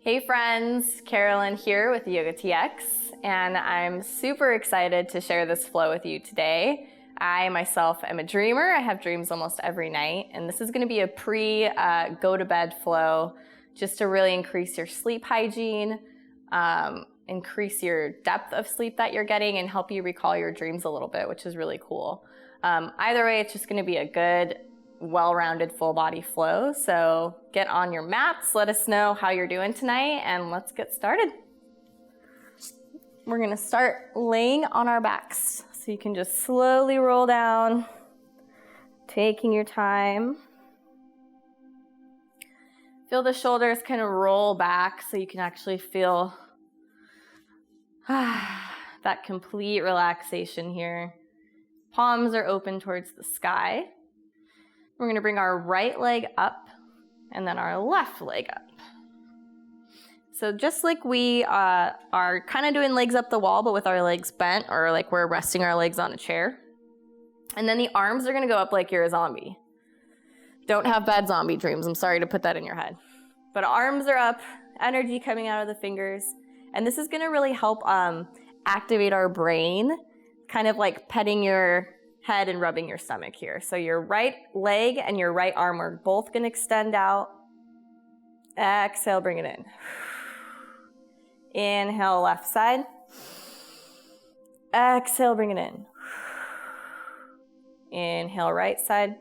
Hey friends, Carolyn here with YOGATX, and I'm super excited to share this flow with you today. I myself am a dreamer. I have dreams almost every night, and this is going to be a pre-go-to-bed flow just to really increase your sleep hygiene, increase your depth of sleep that you're getting, and help you recall your dreams a little bit, which is really cool. Either way, it's just going to be a good, well-rounded full body flow. So get on your mats, let us know how you're doing tonight, and let's get started. We're gonna start laying on our backs. So you can just slowly roll down, taking your time. Feel the shoulders kind of roll back so you can actually feel that complete relaxation here. Palms are open towards the sky. We're going to bring our right leg up and then our left leg up. So just like we are kind of doing legs up the wall, but with our legs bent, or like we're resting our legs on a chair. And then the arms are going to go up like you're a zombie. Don't have bad zombie dreams. I'm sorry to put that in your head. But arms are up, energy coming out of the fingers. And this is going to really help activate our brain, kind of like petting your head and rubbing your stomach here. So your right leg and your right arm are both going to extend out. Exhale, bring it in. Inhale, left side. Exhale, bring it in. Inhale, right side.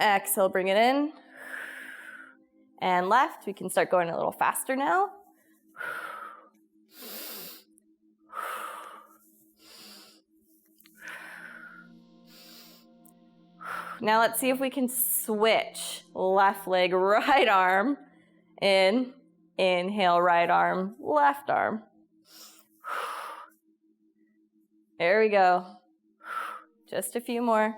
Exhale, bring it in. And left, we can start going a little faster now. Now let's see if we can switch. Left leg, right arm. In. Inhale, right arm, left arm. There we go. Just a few more.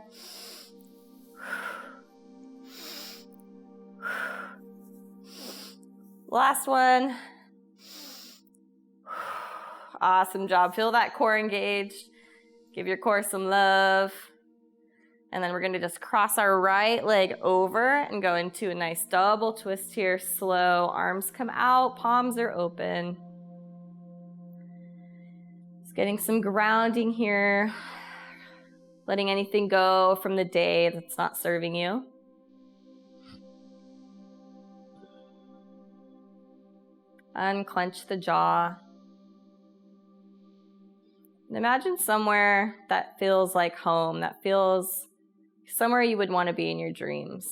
Last one. Awesome job. Feel that core engaged. Give your core some love. And then we're going to just cross our right leg over and go into a nice double twist here. Slow. Arms come out. Palms are open. Just getting some grounding here. Letting anything go from the day that's not serving you. Unclench the jaw. And imagine somewhere that feels like home, that feels somewhere you would want to be in your dreams.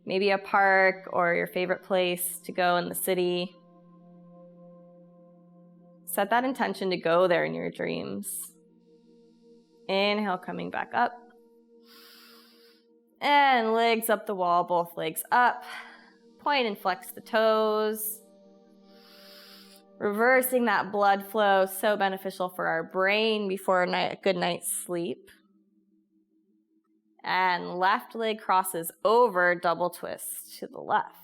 Maybe a park or your favorite place to go in the city. Set that intention to go there in your dreams. Inhale, coming back up. And legs up the wall, both legs up. Point and flex the toes. Reversing that blood flow, so beneficial for our brain before a good night's sleep. And left leg crosses over, double twist to the left.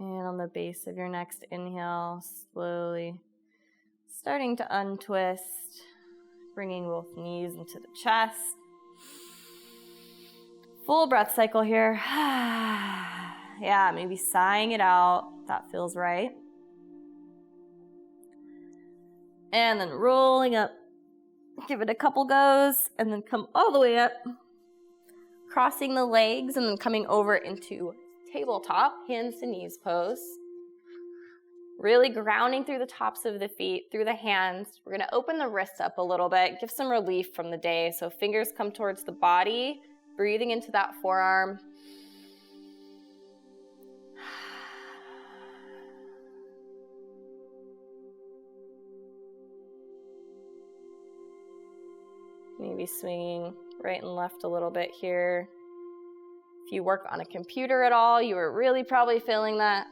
And on the base of your next inhale, slowly starting to untwist, bringing both knees into the chest. Full breath cycle here. Yeah, maybe sighing it out. That feels right. And then rolling up. Give it a couple goes, and then come all the way up. Crossing the legs, and then coming over into tabletop, hands to knees pose. Really grounding through the tops of the feet, through the hands. We're going to open the wrists up a little bit, give some relief from the day. So fingers come towards the body, breathing into that forearm. Maybe swinging right and left a little bit here. If you work on a computer at all, you are really probably feeling that.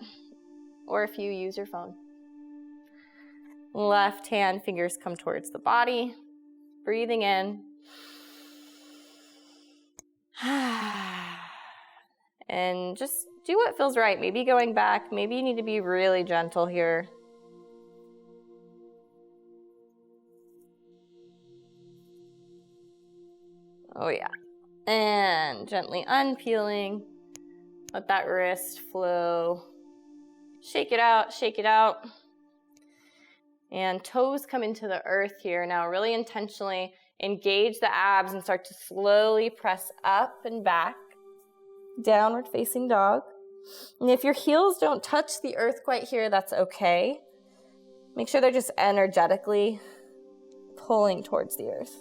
Or if you use your phone. Left hand, fingers come towards the body. Breathing in. And just do what feels right. Maybe going back. Maybe you need to be really gentle here. Oh yeah. And gently unpeeling. Let that wrist flow. Shake it out, shake it out. And toes come into the earth here. Now really intentionally engage the abs and start to slowly press up and back. Downward facing dog. And if your heels don't touch the earth quite here, that's okay. Make sure they're just energetically pulling towards the earth.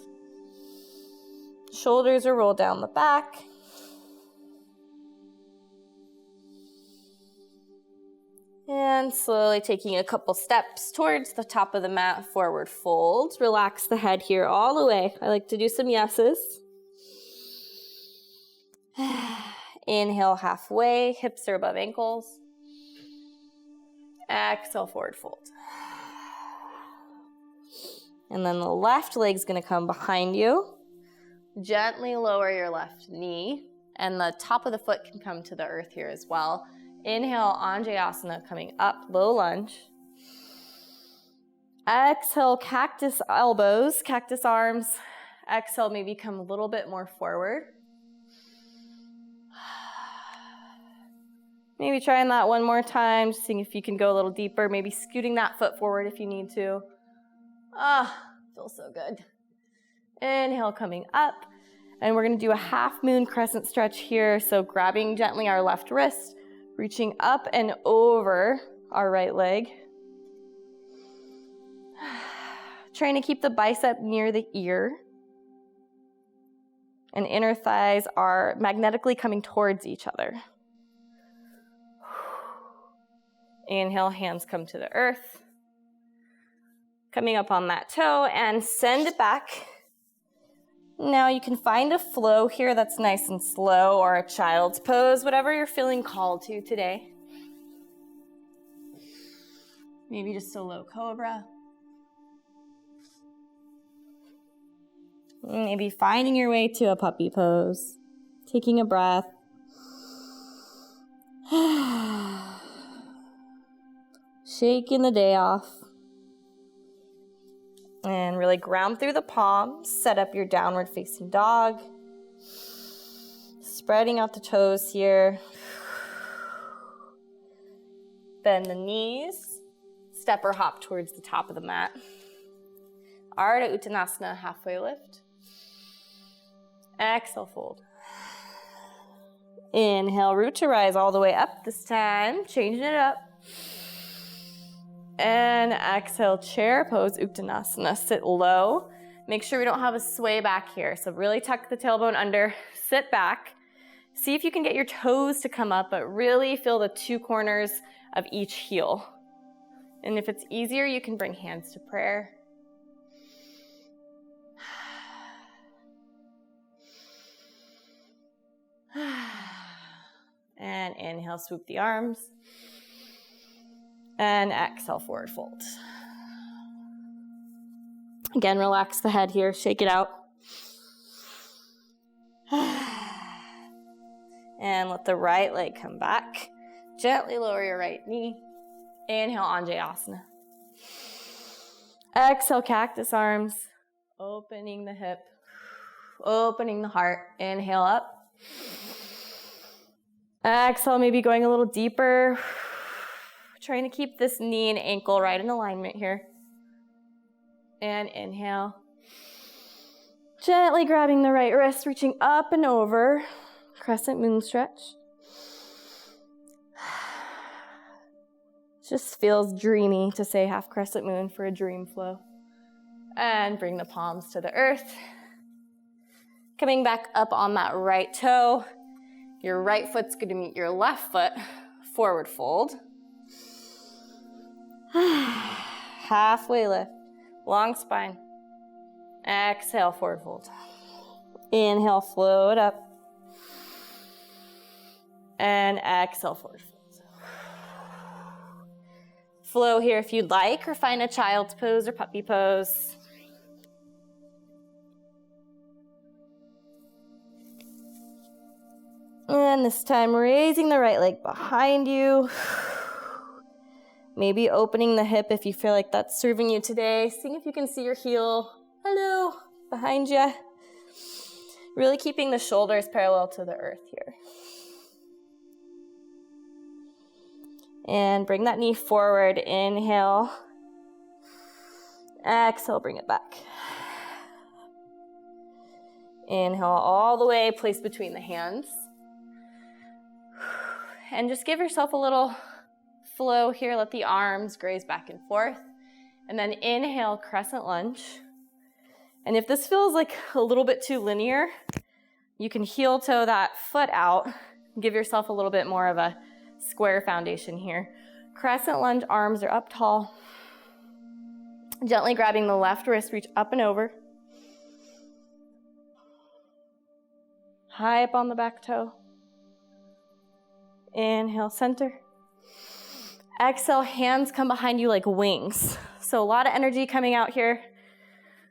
Shoulders are rolled down the back. And slowly taking a couple steps towards the top of the mat, forward fold. Relax the head here all the way. I like to do some yeses. Inhale halfway, hips are above ankles. Exhale, forward fold. And then the left leg's gonna come behind you. Gently lower your left knee, and the top of the foot can come to the earth here as well. Inhale, Anjayasana, coming up, low lunge. Exhale, cactus elbows, cactus arms. Exhale, maybe come a little bit more forward. Maybe trying that one more time, just seeing if you can go a little deeper, maybe scooting that foot forward if you need to. Feels so good. Inhale, coming up. And we're gonna do a half moon crescent stretch here. So grabbing gently our left wrist, reaching up and over our right leg. Trying to keep the bicep near the ear. And inner thighs are magnetically coming towards each other. Inhale, hands come to the earth. Coming up on that toe and send it back. Now you can find a flow here that's nice and slow, or a child's pose, whatever you're feeling called to today. Maybe just a low cobra. Maybe finding your way to a puppy pose. Taking a breath. Shaking the day off. And really ground through the palms. Set up your downward facing dog. Spreading out the toes here. Bend the knees. Step or hop towards the top of the mat. Ardha Uttanasana, halfway lift. Exhale, fold. Inhale, root to rise all the way up this time. Changing it up. And exhale, chair pose, Uttanasana. Sit low. Make sure we don't have a sway back here. So really tuck the tailbone under, sit back. See if you can get your toes to come up, but really feel the two corners of each heel. And if it's easier, you can bring hands to prayer. And inhale, swoop the arms. And exhale, forward fold. Again, relax the head here, shake it out. And let the right leg come back. Gently lower your right knee. Inhale, Anjayasana. Exhale, cactus arms. Opening the hip. Opening the heart. Inhale up. Exhale, maybe going a little deeper. Trying to keep this knee and ankle right in alignment here. And inhale. Gently grabbing the right wrist, reaching up and over. Crescent moon stretch. Just feels dreamy to say half crescent moon for a dream flow. And bring the palms to the earth. Coming back up on that right toe. Your right foot's going to meet your left foot. Forward fold. Halfway lift. Long spine. Exhale, forward fold. Inhale, float up. And exhale, forward fold. Flow here if you'd like, or find a child's pose or puppy pose. And this time, raising the right leg behind you. Maybe opening the hip if you feel like that's serving you today. Seeing if you can see your heel. Hello, behind you. Really keeping the shoulders parallel to the earth here. And bring that knee forward. Inhale. Exhale, bring it back. Inhale all the way, place between the hands. And just give yourself a little flow here. Let the arms graze back and forth. And then inhale, crescent lunge. And if this feels like a little bit too linear, you can heel toe that foot out. Give yourself a little bit more of a square foundation here. Crescent lunge, arms are up tall. Gently grabbing the left wrist, reach up and over. High up on the back toe. Inhale, center. Exhale, hands come behind you like wings. So a lot of energy coming out here.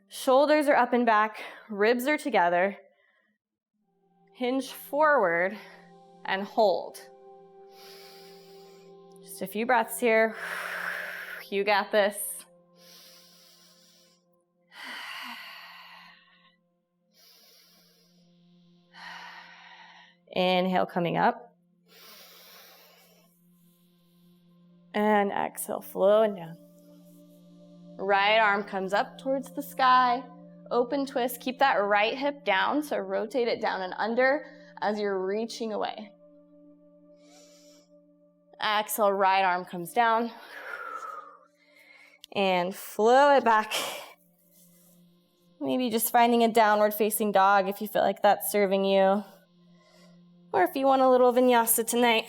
Shoulders are up and back, ribs are together. Hinge forward and hold. Just a few breaths here. You got this. Inhale, coming up. And exhale, flowing down. Right arm comes up towards the sky. Open twist. Keep that right hip down, so rotate it down and under as you're reaching away. Exhale, right arm comes down. And flow it back. Maybe just finding a downward facing dog if you feel like that's serving you. Or if you want a little vinyasa tonight.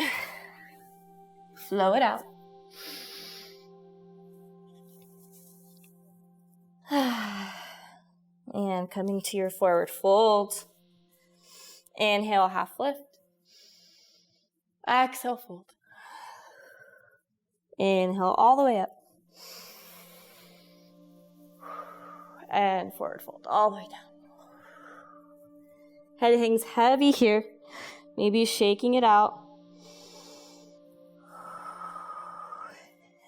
Flow it out. And coming to your forward fold. Inhale, half lift. Exhale, fold. Inhale all the way up. And forward fold all the way down. Head hangs heavy here. Maybe shaking it out.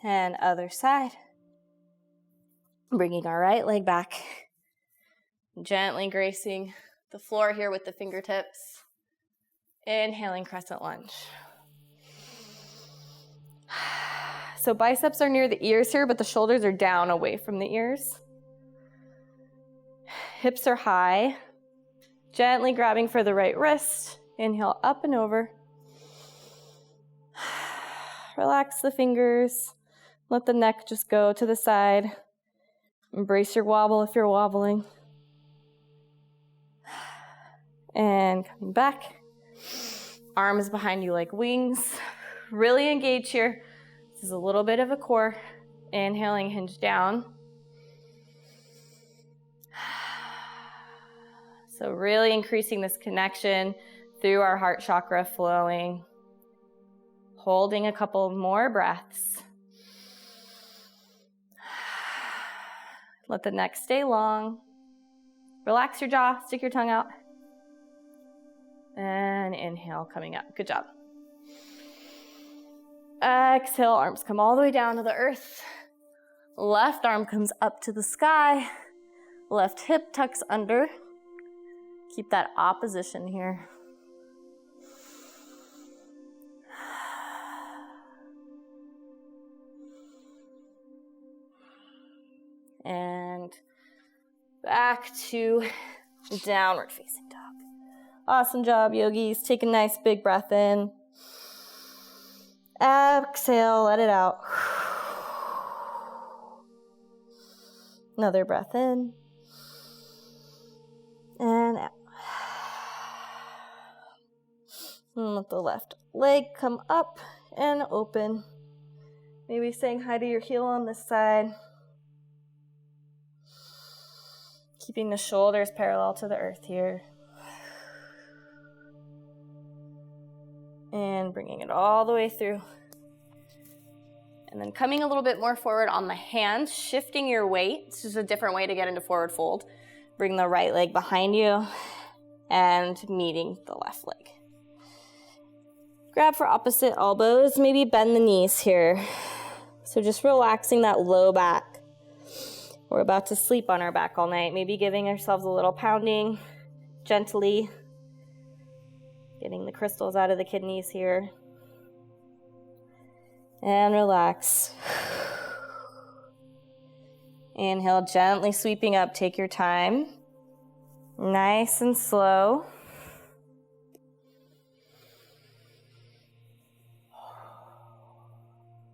And other side. Bringing our right leg back. Gently gracing the floor here with the fingertips. Inhaling, crescent lunge. So biceps are near the ears here, but the shoulders are down away from the ears. Hips are high. Gently grabbing for the right wrist. Inhale, up and over. Relax the fingers. Let the neck just go to the side. Embrace your wobble if you're wobbling. And coming back. Arms behind you like wings. Really engage here. This is a little bit of a core. Inhaling, hinge down. So really increasing this connection through our heart chakra, flowing. Holding a couple more breaths. Let the neck stay long. Relax your jaw, stick your tongue out. And inhale, coming up. Good job. Exhale, arms come all the way down to the earth. Left arm comes up to the sky. Left hip tucks under. Keep that opposition here. And back to downward facing dog. Awesome job, yogis. Take a nice big breath in. Exhale, let it out. Another breath in. And out. And let the left leg come up and open. Maybe saying hi to your heel on this side. Keeping the shoulders parallel to the earth here. And bringing it all the way through. And then coming a little bit more forward on the hands, shifting your weight. It's just a different way to get into forward fold. Bring the right leg behind you and meeting the left leg. Grab for opposite elbows, maybe bend the knees here. So just relaxing that low back. We're about to sleep on our back all night, maybe giving ourselves a little pounding, gently. Getting the crystals out of the kidneys here. And relax. Inhale, gently sweeping up, take your time. Nice and slow.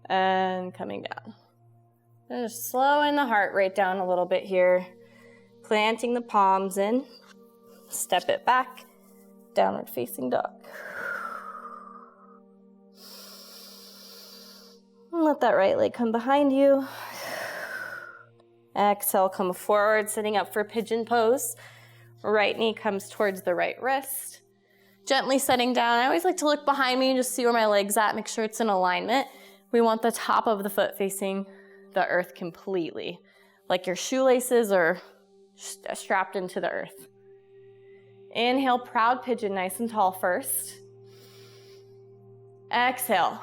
And coming down. Just slowing the heart rate down a little bit here. Planting the palms in. Step it back. Downward facing dog. And let that right leg come behind you. Exhale, come forward, sitting up for pigeon pose. Right knee comes towards the right wrist. Gently setting down. I always like to look behind me and just see where my leg's at, make sure it's in alignment. We want the top of the foot facing the earth completely, like your shoelaces are strapped into the earth. Inhale, proud pigeon, nice and tall first. Exhale.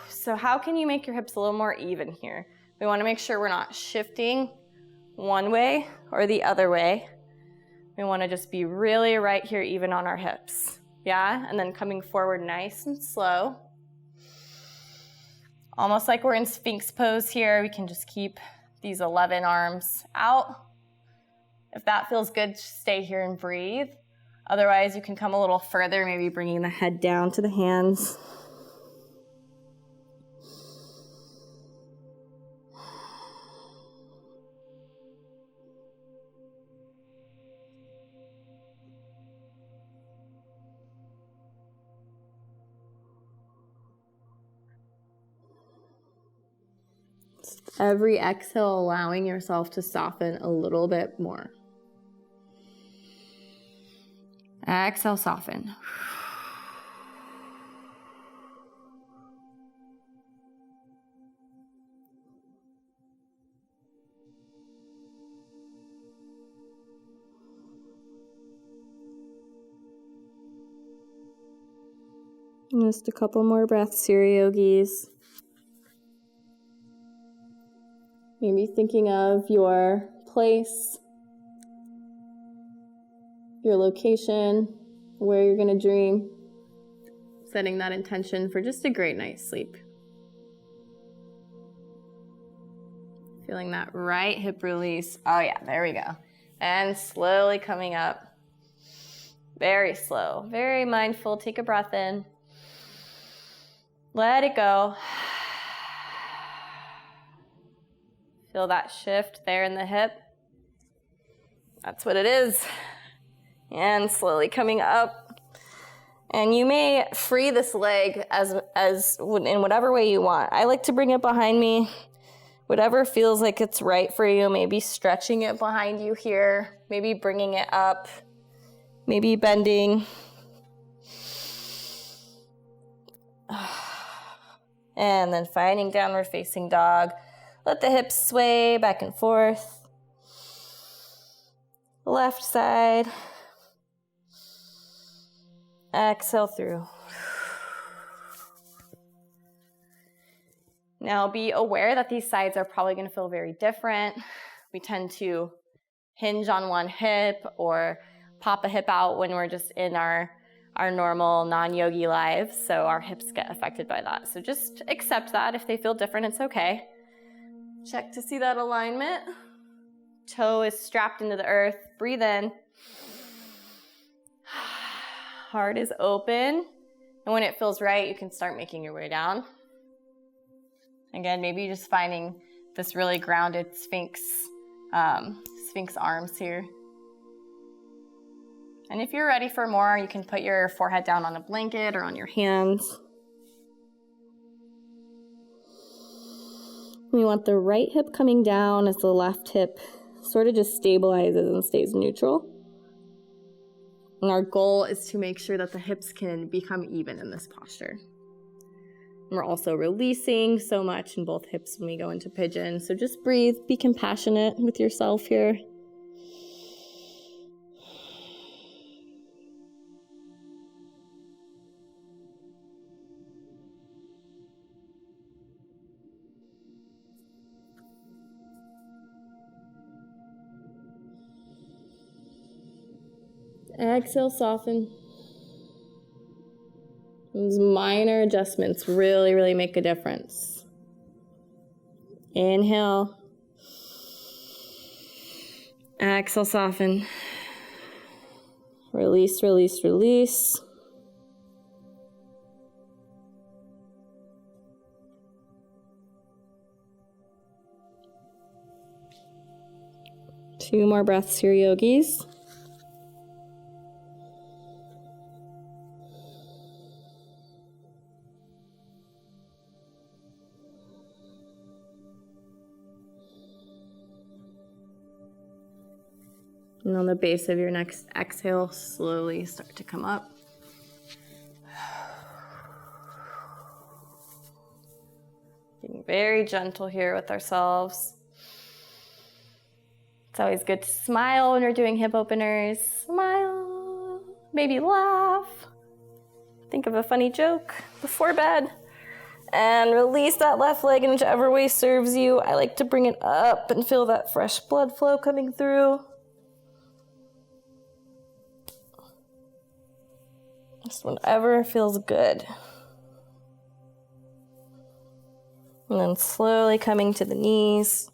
So how can you make your hips a little more even here? We want to make sure we're not shifting one way or the other way. We want to just be really right here, even on our hips. Yeah? And then coming forward nice and slow. Almost like we're in Sphinx pose here. We can just keep these 11 arms out. If that feels good, stay here and breathe. Otherwise, you can come a little further, maybe bringing the head down to the hands. Every exhale, allowing yourself to soften a little bit more. Exhale, soften. Just a couple more breaths here, yogis. Maybe thinking of your place, your location, where you're going to dream. Setting that intention for just a great night's sleep. Feeling that right hip release. Oh yeah, there we go. And slowly coming up. Very slow, very mindful. Take a breath in. Let it go. Feel that shift there in the hip. That's what it is. And slowly coming up. And you may free this leg as in whatever way you want. I like to bring it behind me. Whatever feels like it's right for you. Maybe stretching it behind you here. Maybe bringing it up. Maybe bending. And then finding downward facing dog. Let the hips sway back and forth. Left side. Exhale through. Now be aware that these sides are probably going to feel very different. We tend to hinge on one hip or pop a hip out when we're just in our normal non-yogi lives, so our hips get affected by that. So just accept that. If they feel different, it's okay. Check to see that alignment. Toe is strapped into the earth. Breathe in. Heart is open. And when it feels right, you can start making your way down. Again, maybe just finding this really grounded Sphinx arms here. And if you're ready for more, you can put your forehead down on a blanket or on your hands. We want the right hip coming down as the left hip sort of just stabilizes and stays neutral. And our goal is to make sure that the hips can become even in this posture. And we're also releasing so much in both hips when we go into pigeon. So just breathe, be compassionate with yourself here. Exhale, soften. Those minor adjustments really, really make a difference. Inhale. Exhale, soften. Release, release, release. Two more breaths here, yogis. And on the base of your next exhale, slowly start to come up. Getting very gentle here with ourselves. It's always good to smile when we're doing hip openers. Smile, maybe laugh. Think of a funny joke before bed. And release that left leg in whichever way serves you. I like to bring it up and feel that fresh blood flow coming through. Just whatever feels good. And then slowly coming to the knees.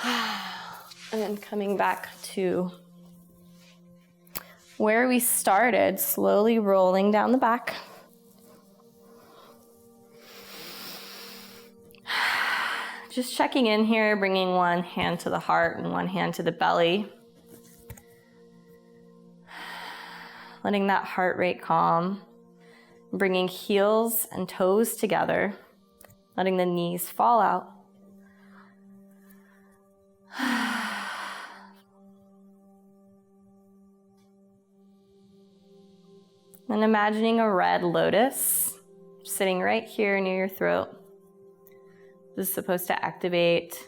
And then coming back to where we started, slowly rolling down the back. Just checking in here, bringing one hand to the heart and one hand to the belly. Letting that heart rate calm. Bringing heels and toes together. Letting the knees fall out. And imagining a red lotus sitting right here near your throat. This is supposed to activate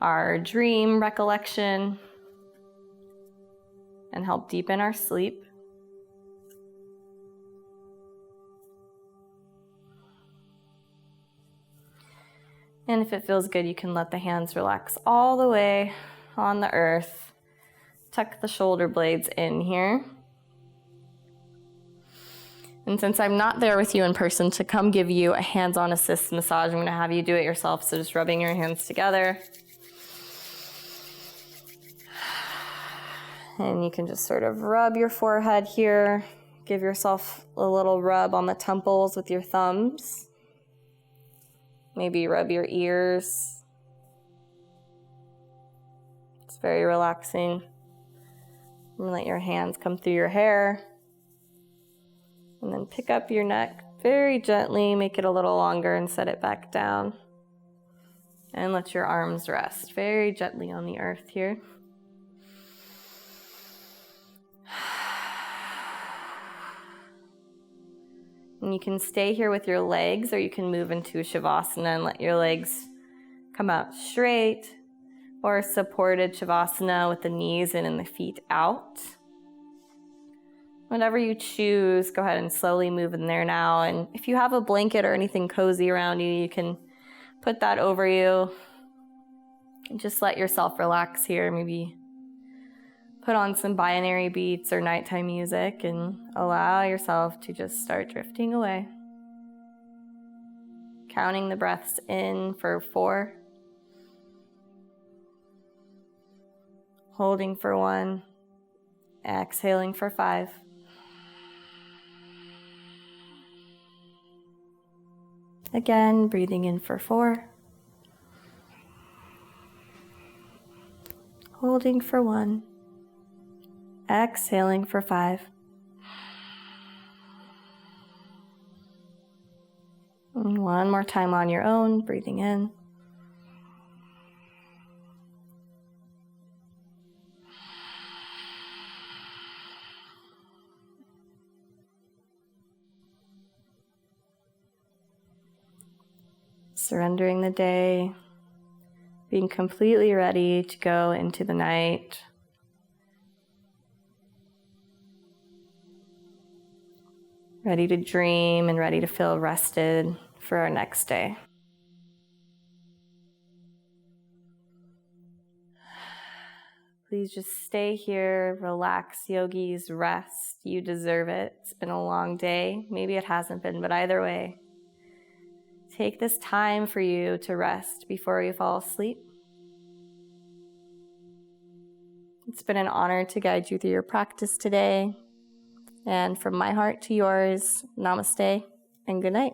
our dream recollection and help deepen our sleep. And if it feels good, you can let the hands relax all the way on the earth. Tuck the shoulder blades in here. And since I'm not there with you in person to come give you a hands-on assist massage, I'm going to have you do it yourself. So just rubbing your hands together. And you can just sort of rub your forehead here. Give yourself a little rub on the temples with your thumbs. Maybe rub your ears. It's very relaxing. And let your hands come through your hair. And then pick up your neck very gently, make it a little longer and set it back down. And let your arms rest very gently on the earth here. And you can stay here with your legs, or you can move into Shavasana and let your legs come out straight, or supported Shavasana with the knees in and the feet out. Whatever you choose, go ahead and slowly move in there now. And if you have a blanket or anything cozy around you, you can put that over you. And just let yourself relax here. Maybe put on some binary beats or nighttime music and allow yourself to just start drifting away. Counting the breaths in for 4. Holding for 1. Exhaling for 5. Again, breathing in for 4. Holding for 1. Exhaling for 5. And one more time on your own, breathing in. Surrendering the day, being completely ready to go into the night. Ready to dream and ready to feel rested for our next day. Please just stay here, relax, yogis, rest. You deserve it. It's been a long day. Maybe it hasn't been, but either way, take this time for you to rest before you fall asleep. It's been an honor to guide you through your practice today. And from my heart to yours, namaste and good night.